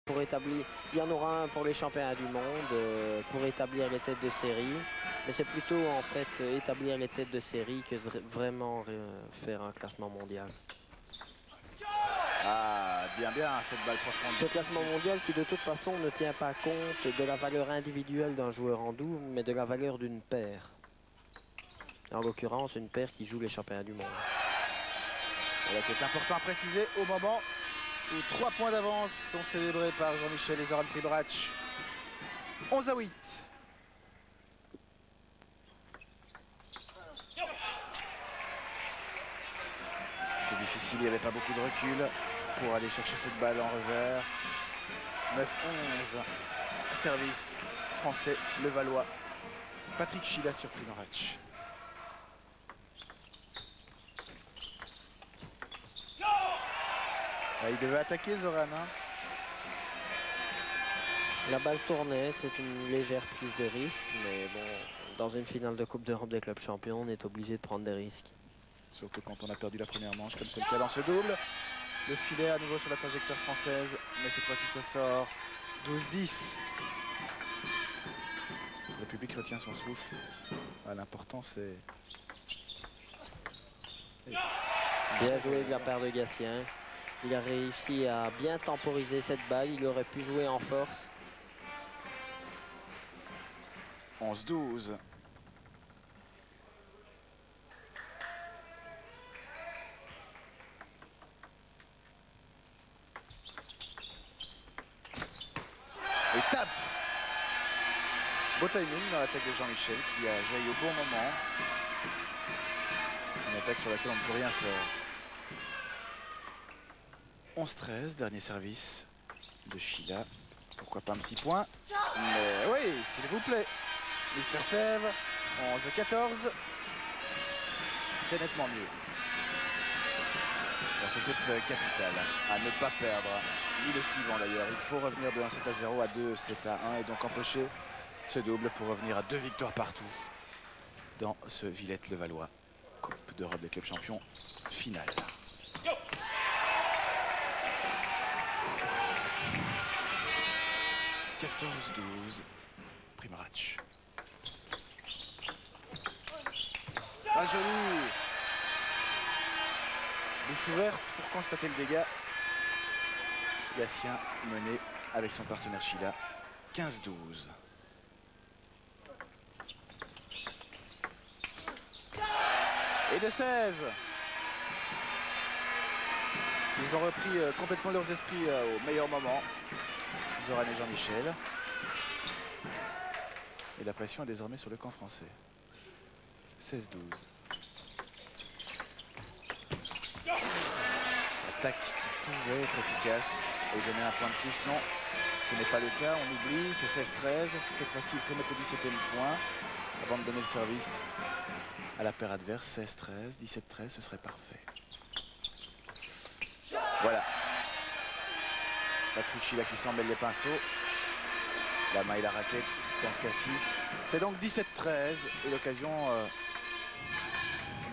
pour établir, il y en aura un pour les championnats du monde, pour établir les têtes de série. Mais c'est plutôt en fait établir les têtes de série que vraiment faire un classement mondial. Ah, bien, cette balle profonde. Ce classement mondial qui de toute façon ne tient pas compte de la valeur individuelle d'un joueur en double, mais de la valeur d'une paire. En l'occurrence, une paire qui joue les championnats du monde. Voilà qui est important à préciser au moment où 3 points d'avance sont célébrés par Jean-Michel et Zoran Primorac. 11-8. C'était difficile, il n'y avait pas beaucoup de recul pour aller chercher cette balle en revers. 9-11. Service français, le Valois. Patrick Chila sur Primorac. Ah, il devait attaquer Zoran. Hein. La balle tournait, c'est une légère prise de risque, mais bon, dans une finale de Coupe d'Europe des clubs champions, on est obligé de prendre des risques. Surtout quand on a perdu la première manche, comme c'est le cas dans ce double. Le filet à nouveau sur la trajectoire française, mais cette fois-ci ça sort 12-10. Le public retient son souffle. Ah, l'important c'est... Bien joué de la part de Gatien. Il a réussi à bien temporiser cette balle. Il aurait pu jouer en force. 11-12. Et tape. Beau timing dans l'attaque de Jean-Michel qui a jailli au bon moment. Une attaque sur laquelle on ne peut rien faire. 11-13, dernier service de Chila. Pourquoi pas un petit point? Mais oui, s'il vous plaît. Mister Sève, 11-14. C'est nettement mieux. Dans ce set capital, à ne pas perdre, ni le suivant d'ailleurs. Il faut revenir de 1-7-0 à 2-7-1 et donc empocher ce double pour revenir à 2 victoires partout dans ce Villette-le-Valois. Coupe d'Europe des clubs champions finale. 14-12, Primorac. Ah, joli! Bouche ouverte pour constater le dégât. Gatien mené avec son partenaire Chila. 15-12. Et de 16. Ils ont repris complètement leurs esprits au meilleur moment. Zoran et Jean-Michel. Et la pression est désormais sur le camp français. 16-12. L'attaque qui pouvait être efficace et donner un point de plus. Non, ce n'est pas le cas. On oublie, c'est 16-13. Cette fois-ci, il faut mettre le 17e point avant de donner le service à la paire adverse. 16-13, 17-13, ce serait parfait. Voilà. Patrick Chila qui s'en mêle les pinceaux. La main et la raquette dans ce cas-ci. C'est donc 17-13 et l'occasion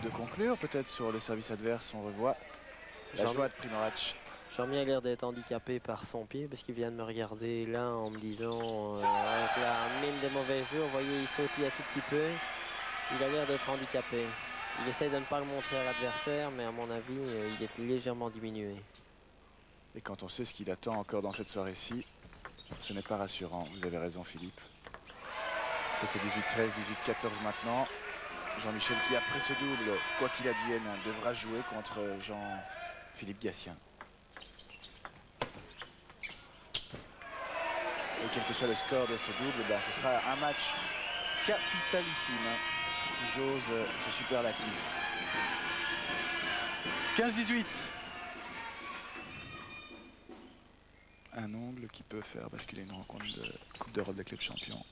de conclure peut-être sur le service adverse. On revoit la joie de Primorac. Jean-Mi a l'air d'être handicapé par son pied parce qu'il vient de me regarder là en me disant avec la mine des mauvais jeux, vous voyez, il sautille un tout petit peu. Il a l'air d'être handicapé. Il essaye de ne pas le montrer à l'adversaire, mais à mon avis, il est légèrement diminué. Et quand on sait ce qu'il attend encore dans cette soirée-ci, ce n'est pas rassurant. Vous avez raison, Philippe. C'était 18-13, 18-14 maintenant. Jean-Michel qui, après ce double, quoi qu'il advienne, devra jouer contre Jean-Philippe Gatien. Et quel que soit le score de ce double, bah, ce sera un match capitalissime, si j'ose ce superlatif. 15-18. Un ongle qui peut faire basculer une rencontre de Coupe d'Europe des clubs champions.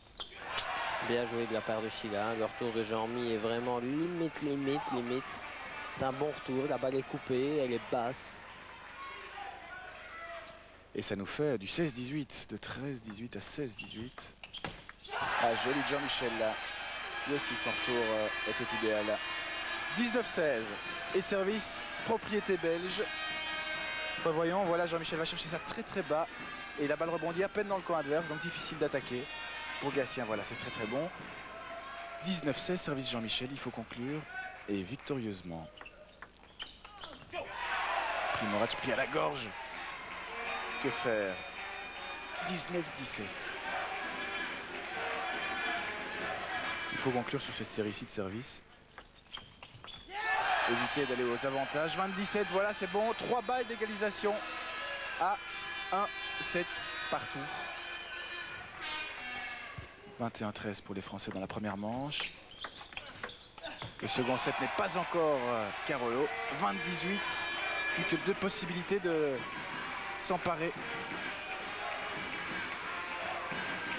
Bien joué de la part de Chila. Le retour de Jean-Mi est vraiment limite. C'est un bon retour. La balle est coupée, elle est basse. Et ça nous fait du 16-18, de 13-18 à 16-18. Ah, joli Jean-Michel là. Lui aussi, son retour était idéal. 19-16. Et service, propriété belge. Voyons, voilà, Jean-Michel va chercher ça très très bas. et la balle rebondit à peine dans le camp adverse, donc difficile d'attaquer. Pour Gatien, voilà, c'est très très bon. 19-16, service Jean-Michel, il faut conclure, et victorieusement. Primorac pris à la gorge. Que faire? 19-17. Il faut conclure sur cette série-ci de service. Éviter d'aller aux avantages. 20-17, voilà, c'est bon. 3 balles d'égalisation à 1-7 partout. 21-13 pour les Français dans la première manche. Le second set n'est pas encore Carolo. 20-18. Plus que 2 possibilités de s'emparer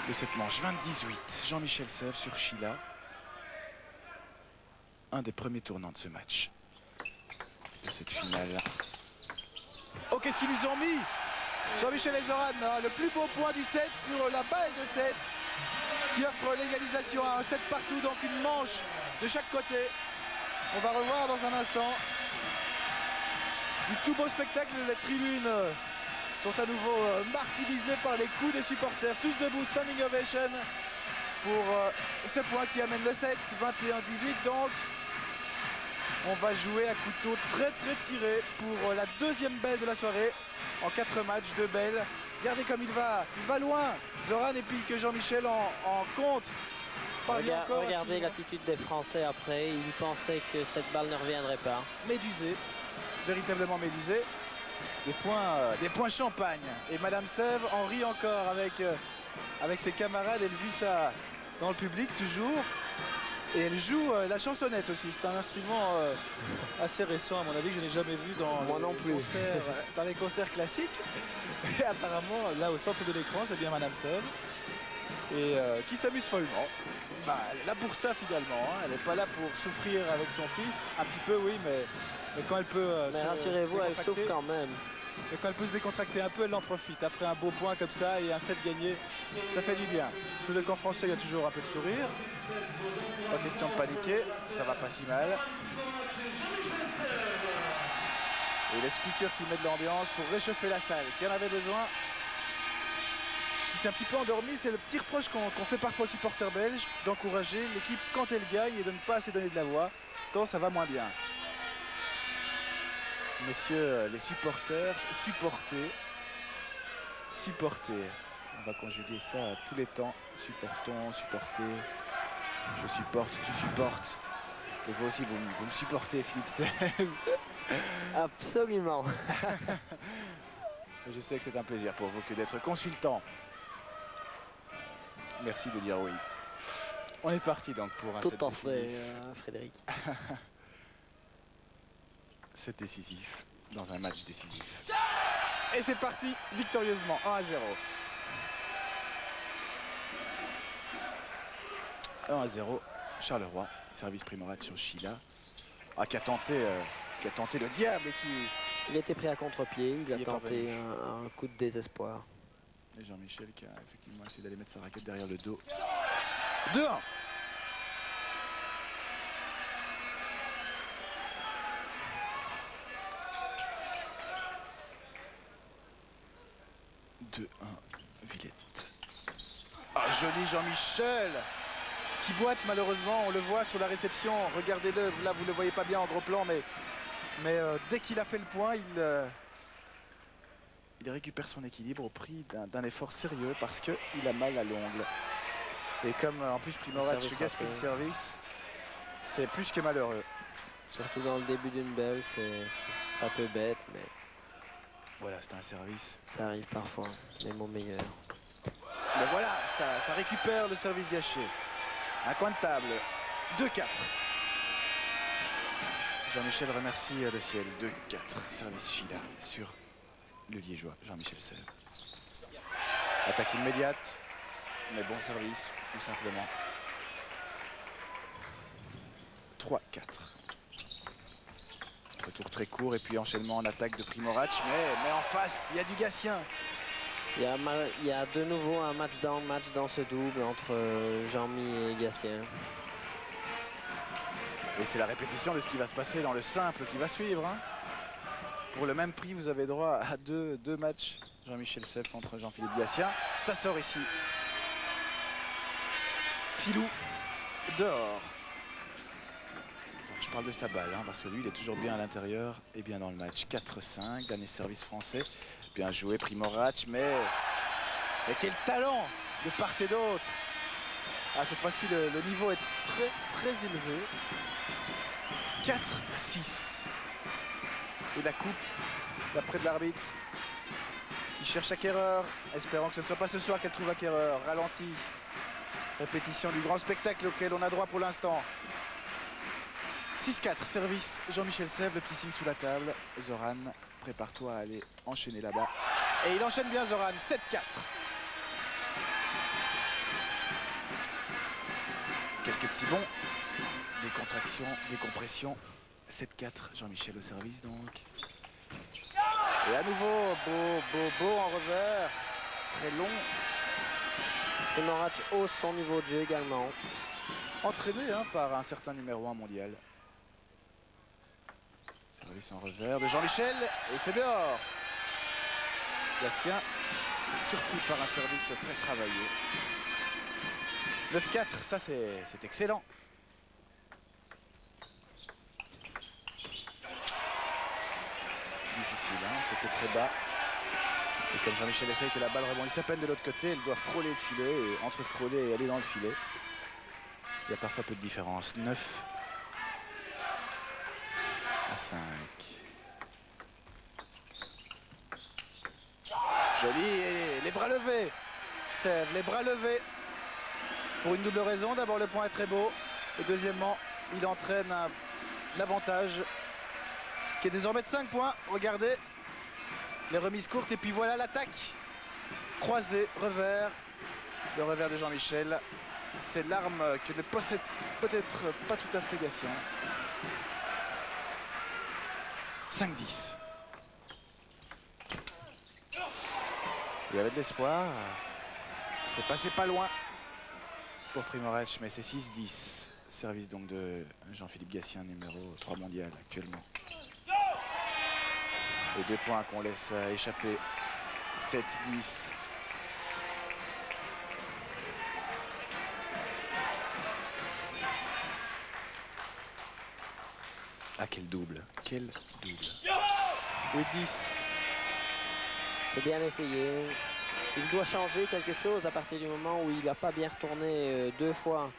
de cette manche. 20-18. Jean-Michel Sèvres sur Sheila. Un des premiers tournants de ce match. De cette finale. Oh, qu'est-ce qu'ils nous ont mis? Jean-Michel et Zoran, le plus beau point du set sur la balle de 7 qui offre l'égalisation à un 7 partout, donc une manche de chaque côté. On va revoir dans un instant. Du tout beau spectacle, les tribunes sont à nouveau martyrisées par les coups des supporters. Tous debout, standing ovation pour ce point qui amène le 7, 21-18 donc. On va jouer à couteau très tiré pour la deuxième belle de la soirée. En 4 matchs, 2 belles. Regardez comme il va loin. Zoran, et puis que Jean-Michel en compte. Regardez l'attitude des Français après. Ils pensaient que cette balle ne reviendrait pas. Médusé, véritablement médusé. Des points champagne. Et Madame Sèvres en rit encore avec ses camarades. Elle vit ça dans le public toujours. Et elle joue la chansonnette aussi. C'est un instrument assez récent, à mon avis, que je n'ai jamais vu dans les concerts classiques. Et apparemment, là, au centre de l'écran, c'est bien Madame Sèvres. Et qui s'amuse follement. Bah, elle est là pour ça, finalement. Hein. Elle n'est pas là pour souffrir avec son fils. Un petit peu, oui, mais quand elle peut mais rassurez-vous, elle souffre quand même. Et quand elle peut se décontracter un peu, elle en profite. Après un beau point comme ça et un set gagné, ça fait du bien. Sur le camp français, il y a toujours un peu de sourire. Pas question de paniquer, ça va pas si mal. Et les speakers qui mettent de l'ambiance pour réchauffer la salle, qui en avait besoin. Qui s'est un petit peu endormi, c'est le petit reproche qu'on fait parfois aux supporters belges, d'encourager l'équipe quand elle gagne et de ne pas assez donner de la voix quand ça va moins bien. Messieurs les supporters, supporter. On va conjuguer ça à tous les temps. Supportons, supporter. Je supporte, tu supportes. Et vous aussi, vous me supportez, Philippe Sèvres. Absolument. Je sais que c'est un plaisir pour vous que d'être consultant. Merci de dire oui. On est parti donc pour un set Tout en fait, décisif. Frédéric. C'est décisif dans un match décisif. Et c'est parti victorieusement, 1-0. 1-0, Charleroi, service Primorac sur Sheila. Ah, qui a tenté le diable et qui... Il était pris à contre-pied, il a tenté un coup de désespoir. Et Jean-Michel qui a effectivement essayé d'aller mettre sa raquette derrière le dos. 2-1. Villette. Ah, joli Jean-Michel qui boite malheureusement, on le voit sur la réception. Regardez-le, là vous ne le voyez pas bien en gros plan, mais dès qu'il a fait le point, il récupère son équilibre au prix d'un effort sérieux parce qu'il a mal à l'ongle. Et comme en plus Primorac gaspille le service, c'est plus que malheureux. Surtout dans le début d'une belle, c'est un peu bête, mais... Voilà, c'est un service. Ça arrive parfois, mais mon meilleur. Mais voilà, ça récupère le service gâché. Un coin de table, 2-4. Jean-Michel remercie le ciel, 2-4. Service Sheila sur le Liégeois, Jean-Michel Sèvres. Attaque immédiate, mais bon service, tout simplement. 3-4. Retour très court et puis enchaînement en attaque de Primorac, mais en face, il y a du Gatien. Il y a de nouveau un match dans ce double entre Jean-Mi et Gatien. Et c'est la répétition de ce qui va se passer dans le simple qui va suivre. Hein. Pour le même prix, vous avez droit à deux matchs Jean-Michel Sèvres contre Jean-Philippe Gatien. Ça sort ici. Filou dehors. Je parle de sa balle, hein, parce que lui, il est toujours bien à l'intérieur et bien dans le match. 4-5, dernier service français. Bien joué, Primorac, mais quel talent de part et d'autre. Ah, cette fois-ci, le niveau est très élevé. 4-6. Et la coupe, d'après de l'arbitre, qui cherche acquéreur, espérant que ce ne soit pas ce soir qu'elle trouve acquéreur. Ralenti. Répétition du grand spectacle auquel on a droit pour l'instant. 6-4, service Jean-Michel Sèvres, le petit signe sous la table. Zoran, prépare-toi à aller enchaîner là-bas. Et il enchaîne bien Zoran, 7-4. Quelques petits bons, des contractions, des compressions. 7-4, Jean-Michel au service donc. Et à nouveau, beau en revers, très long. Primorac hausse son niveau de jeu également. Entraîné par un certain numéro 1 mondial. Service en revers de Jean-Michel et c'est dehors. Gatien surpris par un service très travaillé. 9-4, ça c'est excellent. Difficile, hein, c'était très bas. Et comme Jean-Michel essaye que la balle rebondisse à peine de l'autre côté, elle doit frôler le filet et entre frôler et aller dans le filet. Il y a parfois peu de différence. 9-5. Joli, et les bras levés. Sèvres, les bras levés. Pour une double raison. D'abord, le point est très beau. Et deuxièmement, il entraîne l'avantage qui est désormais de 5 points. Regardez les remises courtes. Et puis voilà l'attaque. Croisé, revers. Le revers de Jean-Michel. C'est l'arme que ne possède peut-être pas tout à fait Gatien. 5-10. Il y avait de l'espoir. C'est passé pas loin pour Primorac, mais c'est 6-10. Service donc de Jean-Philippe Gatien, numéro 3 mondial actuellement. Et 2 points qu'on laisse échapper. 7-10. Ah, quel double. Quel double. 8-10. C'est bien essayé. Il doit changer quelque chose à partir du moment où il n'a pas bien retourné 2 fois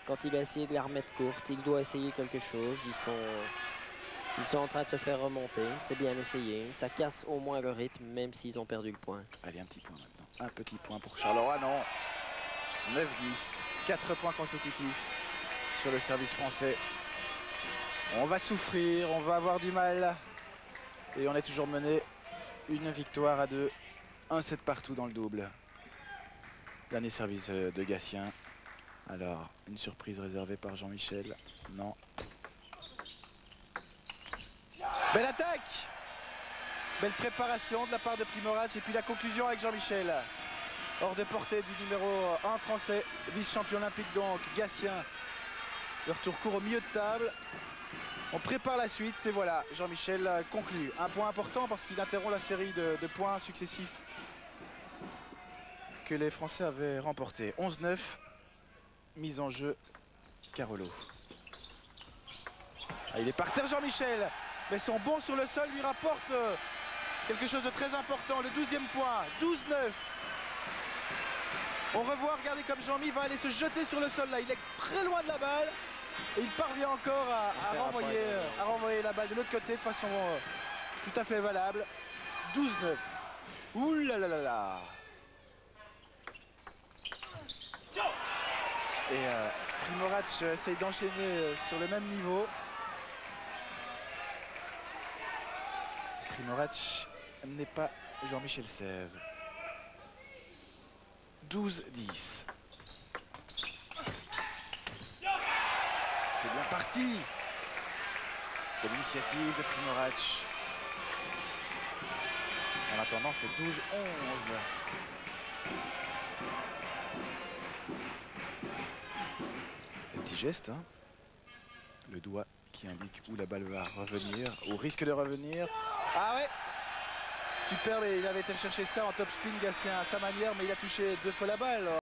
quand il a essayé de la remettre courte. Il doit essayer quelque chose. Ils sont en train de se faire remonter. C'est bien essayé. Ça casse au moins le rythme, même s'ils ont perdu le point. Allez, un petit point maintenant. Un petit point pour Charleroi, non. 9-10. 4 points consécutifs sur le service français. On va souffrir, on va avoir du mal. Et on est toujours mené. Une victoire à 2. 1-7 partout dans le double. Dernier service de Gatien. Alors, une surprise réservée par Jean-Michel. Non. Belle attaque! Belle préparation de la part de Primorac. Et puis la conclusion avec Jean-Michel. Hors de portée du numéro 1 français. Vice-champion olympique donc, Gatien. Le retour court au milieu de table. On prépare la suite et voilà, Jean-Michel conclut. Un point important parce qu'il interrompt la série de points successifs que les Français avaient remportés. 11-9, mise en jeu Carolo. Ah, il est par terre Jean-Michel, mais son bond sur le sol lui rapporte quelque chose de très important. Le 12e point, 12-9. On revoit, regardez comme Jean-Mi va aller se jeter sur le sol là. Il est très loin de la balle. Et il parvient encore à renvoyer la balle de l'autre côté de façon tout à fait valable. 12-9. Ouh là là là là. Et Primorac essaye d'enchaîner sur le même niveau. Primorac n'est pas Jean-Michel Sèvres. 12-10. C'était bien parti de l'initiative de Primorac. En attendant, c'est 12-11. Le petit geste, hein. Le doigt qui indique où la balle va revenir, ou risque de revenir. Ah ouais, superbe et il avait été chercher ça en top spin Gatien à sa manière, mais il a touché 2 fois la balle.